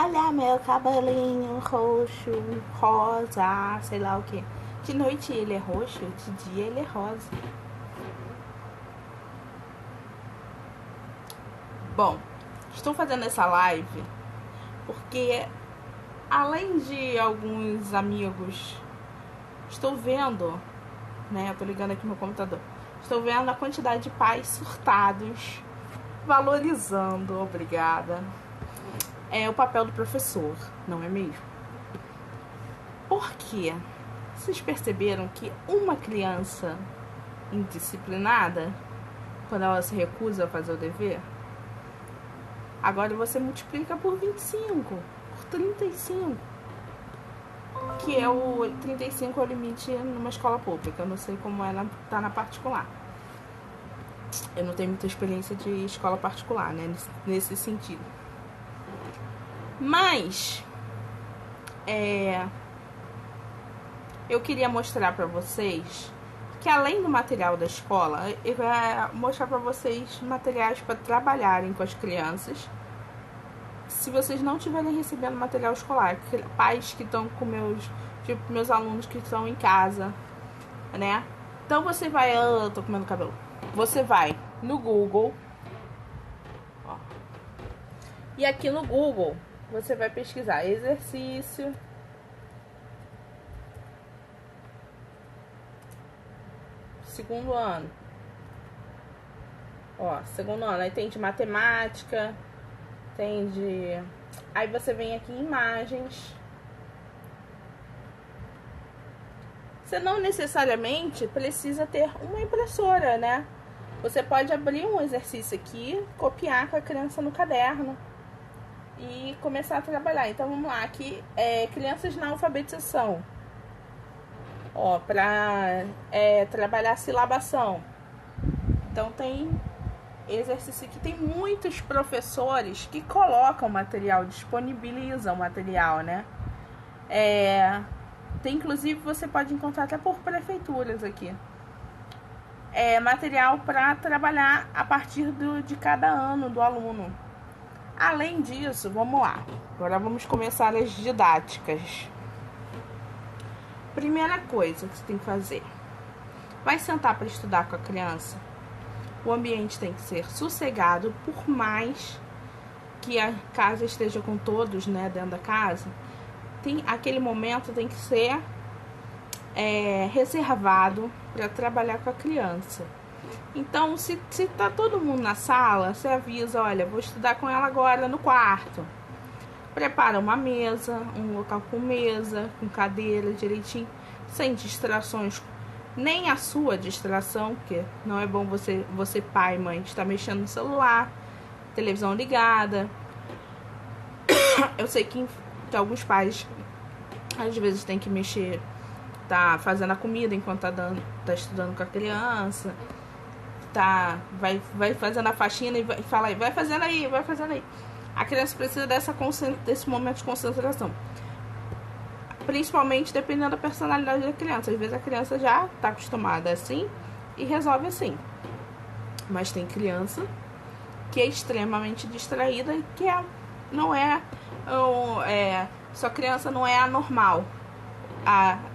Olha meu cabelinho roxo, rosa, sei lá o que. De noite ele é roxo, de dia ele é rosa. Bom, estou fazendo essa live porque, além de alguns amigos, estou vendo, né? Eu tô ligando aqui no computador. Estou vendo a quantidade de pais surtados, valorizando, obrigada, o papel do professor, não é mesmo? Por quê? Vocês perceberam que uma criança indisciplinada, quando ela se recusa a fazer o dever, agora você multiplica por 25, por 35, que é o 35 é o limite numa escola pública. Eu não sei como ela tá na particular. Eu não tenho muita experiência de escola particular, né, nesse sentido. Mas eu queria mostrar para vocês que, além do material da escola, eu vou mostrar para vocês materiais para trabalharem com as crianças. Se vocês não estiverem recebendo material escolar, pais que estão com meus alunos que estão em casa, né? Então você vai, tô comendo cabelo. Você vai no Google, ó, e aqui no Google você vai pesquisar exercício segundo ano. Ó, segundo ano, aí tem de matemática, tem de... Aí você vem aqui em imagens. Você não necessariamente precisa ter uma impressora, né? Você pode abrir um exercício aqui, copiar com a criança no caderno e começar a trabalhar. Então vamos lá, aqui crianças na alfabetização. Ó, pra trabalhar a silabação. Então tem exercício aqui. Tem muitos professores que colocam material, disponibilizam material, né? Tem, inclusive, você pode encontrar até por prefeituras aqui. Material para trabalhar a partir de cada ano do aluno. Além disso, vamos lá. Agora vamos começar as didáticas. Primeira coisa que você tem que fazer: vai sentar para estudar com a criança. O ambiente tem que ser sossegado, por mais que a casa esteja com todos, né, dentro da casa. Aquele momento tem que ser reservado para trabalhar com a criança. Então, se tá todo mundo na sala, você avisa: olha, vou estudar com ela agora no quarto. Prepara uma mesa, um local com mesa, com cadeira direitinho, sem distrações, nem a sua distração, porque não é bom você pai, mãe, estar mexendo no celular, televisão ligada. Eu sei que alguns pais às vezes tem que mexer, tá fazendo a comida enquanto tá estudando com a criança, vai fazendo a faxina e fala aí, vai fazendo aí. A criança precisa desse momento de concentração, principalmente dependendo da personalidade da criança. Às vezes a criança já tá acostumada assim e resolve assim, mas tem criança que é extremamente distraída e que sua criança não é anormal.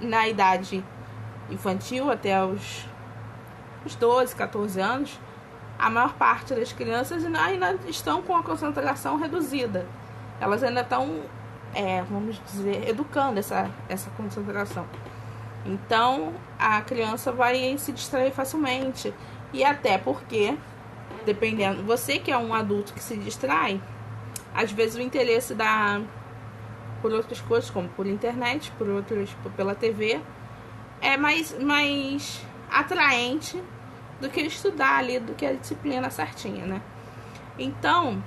Na idade infantil, até os 12, 14 anos, a maior parte das crianças ainda estão com a concentração reduzida. Elas ainda estão, vamos dizer, educando essa concentração. Então, a criança vai se distrair facilmente. E até porque, dependendo, você que é um adulto que se distrai, às vezes o interesse por outras coisas, como por internet, pela TV, é mais atraente do que estudar ali, do que a disciplina certinha, né? Então,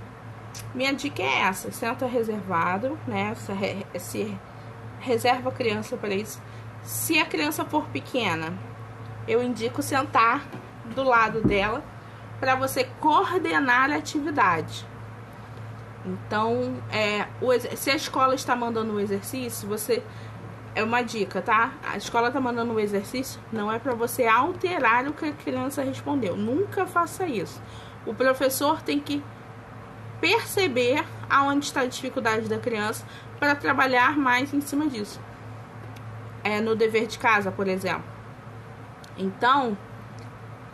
minha dica é essa: senta reservado, né? Se reserva a criança para isso. Se a criança for pequena, eu indico sentar do lado dela para você coordenar a atividade. Então, se a escola está mandando um exercício, é uma dica, tá? A escola está mandando um exercício, não é para você alterar o que a criança respondeu. Nunca faça isso. O professor tem que perceber aonde está a dificuldade da criança para trabalhar mais em cima disso. No dever de casa, por exemplo. Então,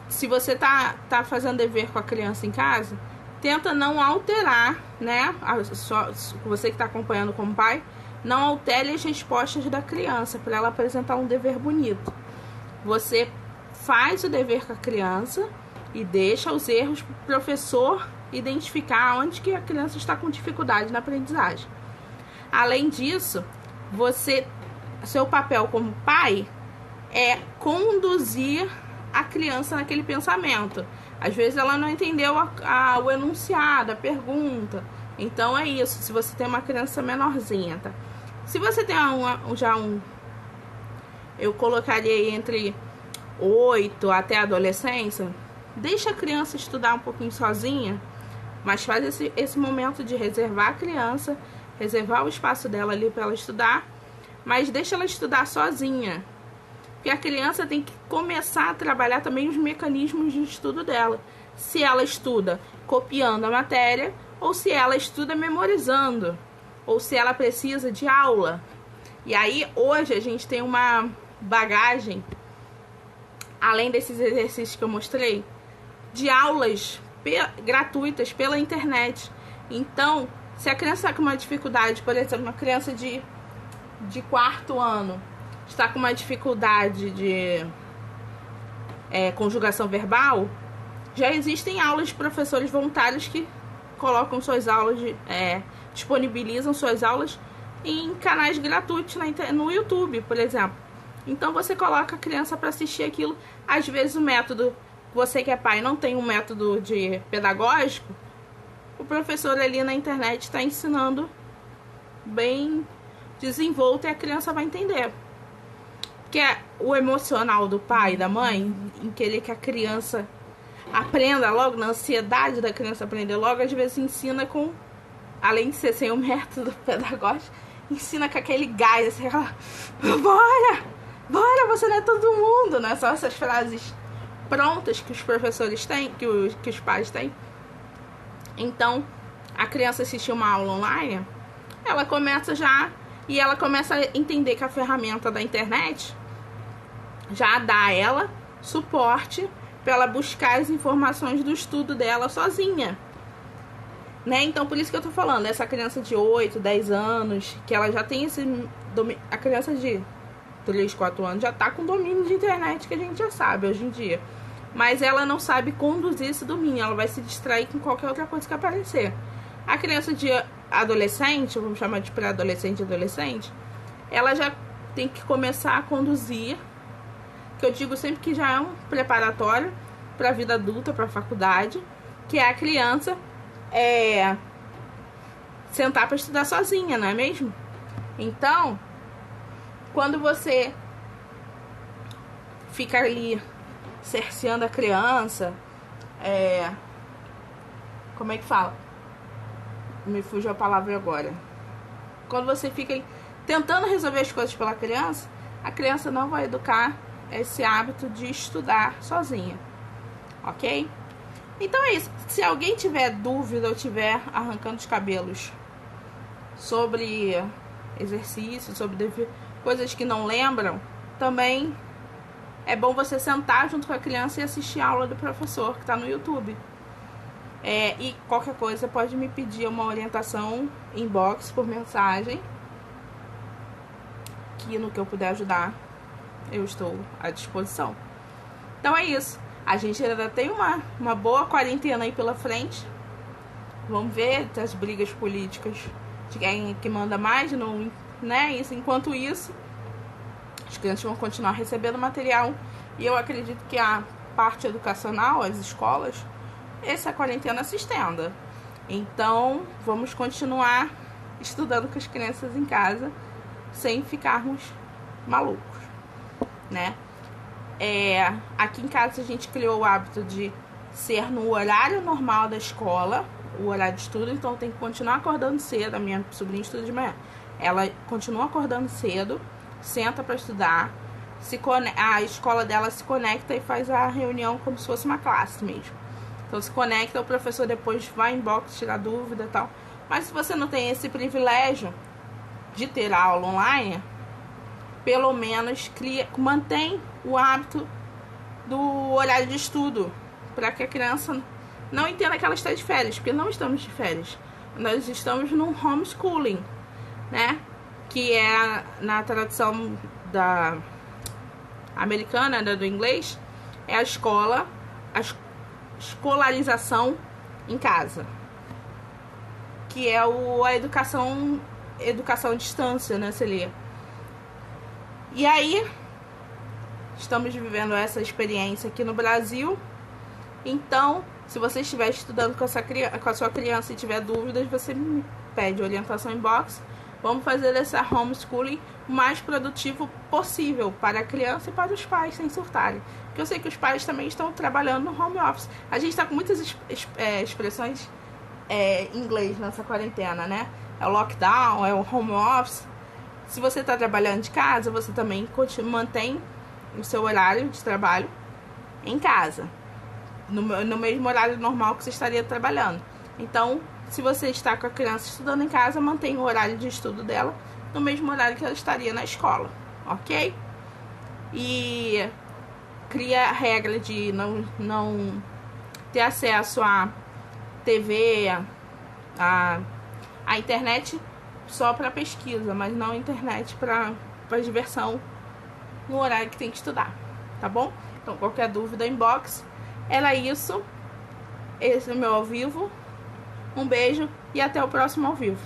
se você tá fazendo dever com a criança em casa, tenta não alterar, né? Você que está acompanhando como pai, não altere as respostas da criança para ela apresentar um dever bonito. Você faz o dever com a criança e deixa os erros para o professor identificar onde que a criança está com dificuldade na aprendizagem. Além disso, seu papel como pai é conduzir a criança naquele pensamento. Às vezes ela não entendeu o enunciado, a pergunta. Então é isso, se você tem uma criança menorzinha, tá? Se você tem eu colocaria aí entre 8 até a adolescência, deixa a criança estudar um pouquinho sozinha, mas faz esse momento de reservar a criança, reservar o espaço dela ali para ela estudar, mas deixa ela estudar sozinha. Porque a criança tem que começar a trabalhar também os mecanismos de estudo dela. Se ela estuda copiando a matéria, ou se ela estuda memorizando, ou se ela precisa de aula. E aí, hoje, a gente tem uma bagagem, além desses exercícios que eu mostrei, de aulas gratuitas pela internet. Então, se a criança está com uma dificuldade, por exemplo, uma criança de 4º ano, está com uma dificuldade de conjugação verbal, já existem aulas de professores voluntários que colocam suas aulas, disponibilizam suas aulas em canais gratuitos no YouTube, por exemplo. Então você coloca a criança para assistir aquilo. Às vezes o método, você que é pai não tem um método pedagógico, o professor ali na internet está ensinando bem desenvolto e a criança vai entender. Que é o emocional do pai e da mãe, em querer que a criança aprenda logo, na ansiedade da criança aprender logo, às vezes ensina com, além de ser sem o método pedagógico, ensina com aquele gás, assim, aquela, bora, você não é todo mundo, né? Só essas frases prontas que os professores têm, que os pais têm. Então, a criança assistir uma aula online, ela começa a entender que a ferramenta da internet já dá a ela suporte para ela buscar as informações do estudo dela sozinha, né? Então, por isso que eu tô falando, essa criança de 8, 10 anos, que ela já tem a criança de 3, 4 anos já tá com domínio de internet, que a gente já sabe hoje em dia. Mas ela não sabe conduzir esse domínio, ela vai se distrair com qualquer outra coisa que aparecer. A criança de adolescente, vamos chamar de pré-adolescente e adolescente, ela já tem que começar a conduzir, que eu digo sempre que já é um preparatório para a vida adulta, para a faculdade, que é a criança sentar para estudar sozinha, não é mesmo? Então, quando você fica ali cerceando a criança, como é que fala? Me fugiu a palavra agora. Quando você fica tentando resolver as coisas pela criança, a criança não vai educar esse hábito de estudar sozinha, ok? Então é isso. Se alguém tiver dúvida ou tiver arrancando os cabelos sobre exercício, sobre coisas que não lembram, também é bom você sentar junto com a criança e assistir a aula do professor que está no YouTube. E qualquer coisa pode me pedir uma orientação inbox por mensagem, que no que eu puder ajudar eu estou à disposição. Então é isso. A gente ainda tem uma boa quarentena aí pela frente. Vamos ver as brigas políticas de quem que manda mais, não, né? Enquanto isso, as crianças vão continuar recebendo material. E eu acredito que a parte educacional, as escolas, essa quarentena se estenda. Então, vamos continuar estudando com as crianças em casa, sem ficarmos malucos, né? Aqui em casa a gente criou o hábito de ser no horário normal da escola, o horário de estudo, então tem que continuar acordando cedo. A minha sobrinha estuda de manhã, ela continua acordando cedo, senta para estudar, a escola dela se conecta e faz a reunião como se fosse uma classe mesmo. Então se conecta, o professor depois vai em box tirar dúvida e tal. Mas se você não tem esse privilégio de ter aula online, pelo menos mantém o hábito do horário de estudo, para que a criança não entenda que ela está de férias, porque não estamos de férias. Nós estamos num homeschooling, né? Que é, na tradução da americana, do inglês, é a escolarização em casa, que é a educação à distância, né, Celia? E aí, estamos vivendo essa experiência aqui no Brasil. Então, se você estiver estudando com a sua criança e tiver dúvidas, você me pede orientação em box. Vamos fazer esse homeschooling o mais produtivo possível para a criança e para os pais, sem surtarem. Porque eu sei que os pais também estão trabalhando no home office. A gente está com muitas expressões em inglês nessa quarentena, né? É o lockdown, é o home office. Se você está trabalhando de casa, você também mantém o seu horário de trabalho em casa, no mesmo horário normal que você estaria trabalhando. Então, se você está com a criança estudando em casa, mantenha o horário de estudo dela no mesmo horário que ela estaria na escola, ok? E cria a regra de não ter acesso a TV, a internet só para pesquisa, mas não a internet para diversão no horário que tem que estudar, tá bom? Então, qualquer dúvida, inbox. Era isso. Esse é o meu ao vivo. Um beijo e até o próximo ao vivo.